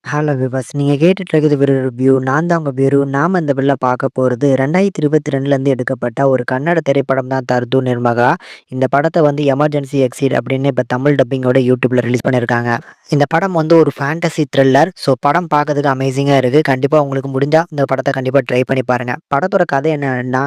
Hello விவாஸ். நீங்க கேட்டுட்டு இருக்கிறது ஒரு ரிவ்யூ. நான் தான் உங்க வீரு. நாம இந்த பில்ல பார்க்க போறது 2022லேருந்து எடுக்கப்பட்ட ஒரு கன்னட திரைப்படம் தான் தர்து நிர்மகா. இந்த படத்த வந்து எமர்ஜென்சி எக்ஸிட் அப்படின்னு இப்ப தமிழ் டப்பிங்கோட யூடியூப்ல ரிலீஸ் பண்ணியிருக்காங்க. இந்த படம் வந்து ஒரு ஃபேண்டசி த்ரில்லர். ஸோ படம் பார்க்கறதுக்கு அமேசிங்கா இருக்கு. கண்டிப்பா உங்களுக்கு முடிஞ்சா இந்த படத்த கண்டிப்பா ட்ரை பண்ணி பாருங்க. படத்தோட கதை என்னன்னா,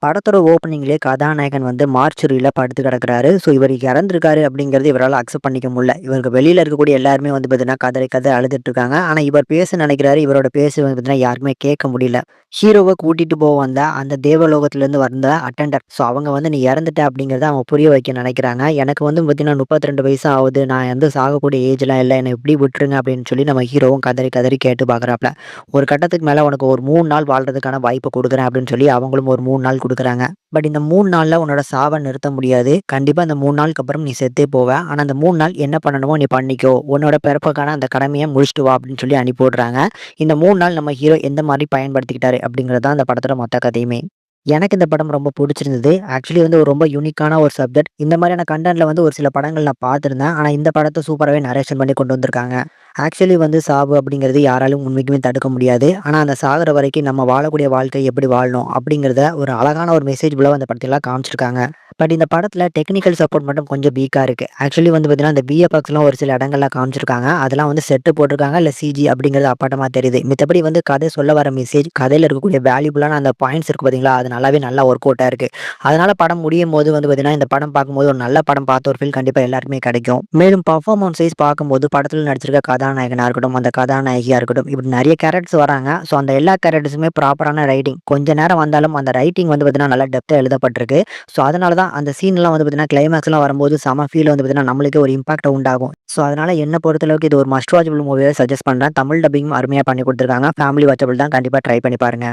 படத்தோட ஓப்பனிங்லேயே கதாநாயகன் வந்து மார்ச்சுரியில படுத்து கிடக்குறாரு. ஸோ இவர் இறந்திருக்காரு அப்படிங்கிறது இவரால அக்செப்ட் பண்ணிக்க முடியல. இவருக்கு வெளியில இருக்கக்கூடிய எல்லாருமே வந்து பார்த்தீங்கன்னா, கதறி கதறி அழுதுட்டு இருக்காங்க. ஆனா இவர் பேச நினைக்கிறாரு. இவரோட பேச வந்து பார்த்தீங்கன்னா, யாருமே கேட்க முடியல. ஹீரோவ கூட்டிட்டு வந்த அந்த தேவலோகத்திலேருந்து வந்த அட்டெண்டர். ஸோ அவங்க வந்து நீ இறந்துட்ட அப்படிங்கிறத அவங்க புரிய வைக்க நினைக்கிறாங்க. எனக்கு வந்து பார்த்தீங்கன்னா 32 வயசு ஆகுது. நான் வந்து சாகக்கூடிய ஏஜ்லாம் இல்ல. என்ன இப்படி விட்டுருங்க அப்படின்னு சொல்லி நம்ம ஹீரோவும் கதறி கதறி கேட்டு பார்க்குறாப்ல. ஒரு கட்டத்துக்கு மேல உனக்கு ஒரு 3 நாள் வாழ்றதுக்கான வாய்ப்பு குடுக்குறேன் அப்படின்னு சொல்லி அவங்களும் ஒரு 3 நாள் குடுக்குறாங்க. பட் இந்த 3 நாள்ல உன்னோட சாவ நிறுத்த முடியாது. கண்டிப்பா இந்த 3 நாளுக்கு அப்புறம் நீ செத்தே போவ. ஆனா அந்த 3 நாள் என்ன பண்ணணுமோ நீ பண்ணிக்கோ. உன்னோட பிறப்புக்கான அந்த கடமைய முடிச்சுட்டு வா அப்படின்னு சொல்லி அனுப்பி விடுறாங்க. இந்த 3 நாள் நம்ம ஹீரோ எந்த மாரி பயன்படுத்திக்கிட்டாரு அப்படிங்கிறது தான் இந்த படத்தோட மொத்த கதையுமே. எனக்கு இந்த படம் ரொம்ப புடிச்சிருந்தது. ஆக்சுவலி வந்து ஒரு ரொம்ப யூனிக்கான ஒரு சப்ஜெக்ட். இந்த மாரியான கன்டென்ட்ல வந்து ஒரு சில படங்கள் நான் பார்த்திருந்தேன். ஆனா இந்த படத்த சூப்பராவே நரேஷன் பண்ணி கொண்டு வந்திருக்காங்க. ஆக்சுவலி வந்து சாவு அப்படிங்கிறது யாராலும் உண்மைக்குமே தடுக்க முடியாது. ஆனா அந்த சாகுற வரைக்கும் நம்ம வாழக்கூடிய வாழ்க்கை எப்படி வாழணும் அப்படிங்கிறத ஒரு அழகான ஒரு மெசேஜ் போல அந்த படத்துல காமிச்சிருக்காங்க. பட் இந்த படத்துல டெக்னிக்கல் சப்போர்ட் மட்டும் கொஞ்சம் வீக்கா இருக்கு. ஆக்சுவலி வந்து பார்த்தீங்கன்னா, இந்த விஎஃப்எக்ஸ்லாம் ஒரு சில இடங்கள்ல காமிச்சிருக்காங்க. அதெல்லாம் வந்து செட்டு போட்டிருக்காங்க. இல்ல சிஜி அப்படிங்கிறது அப்பட்டமா தெரியுது. மித்தபடி வந்து கதை சொல்ல வர மெசேஜ், கதையில இருக்கக்கூடிய வேல்யூபிளான அந்த பாயிண்ட்ஸ் இருக்கு பார்த்தீங்களா, அது நல்லாவே நல்லா ஒர்க் அவுட்டா இருக்கு. அதனால படம் முடியும்போது வந்து பார்த்தீங்கன்னா, இந்த படம் பார்க்கும்போது ஒரு நல்ல படம் பார்த்த ஒரு ஃபீல் கண்டிப்பா எல்லாருக்குமே கிடைக்கும். மேலும் பெர்ஃபார்மன்ஸ் வைஸ் பார்க்கும்போது படத்துல நடிச்சிருக்க கதாநாயகனா இருக்கட்டும், அந்த கதாநாயகியா இருக்கட்டும், இப்படி நெறைய கேரக்டர்ஸ் வராங்க. ஸோ அந்த எல்லா கேரக்டர்ஸுமே ப்ராப்பரான ரைட்டிங். கொஞ்ச நேரம் வந்தாலும் அந்த ரைட்டிங் வந்து பார்த்தீங்கன்னா, நல்லா டெப்த்தா எழுதப்பட்டிருக்கு. ஸோ அதனால தான் அந்த சீன்லாம் வந்து பார்த்தீங்கன்னா, கிளைமாக்ஸ்லாம் வரும்போது செம ஃபீல் வந்து பார்த்தீங்கன்னா, நம்மளுக்கே ஒரு இம்பாக்ட்ட உண்டாகும். ஸோ அதனால என்ன பொறுத்தளவுக்கு இது ஒரு மஸ்ட் வாட்சபிள் மூவியா சஜெஸ்ட் பண்றேன். தமிழ் டப்பிங்கும் அருமையா பண்ணி குடுத்துருக்காங்க. ஃபேமிலி வாட்சபிள் தான். கண்டிப்பா ட்ரை பண்ணி பாருங்க.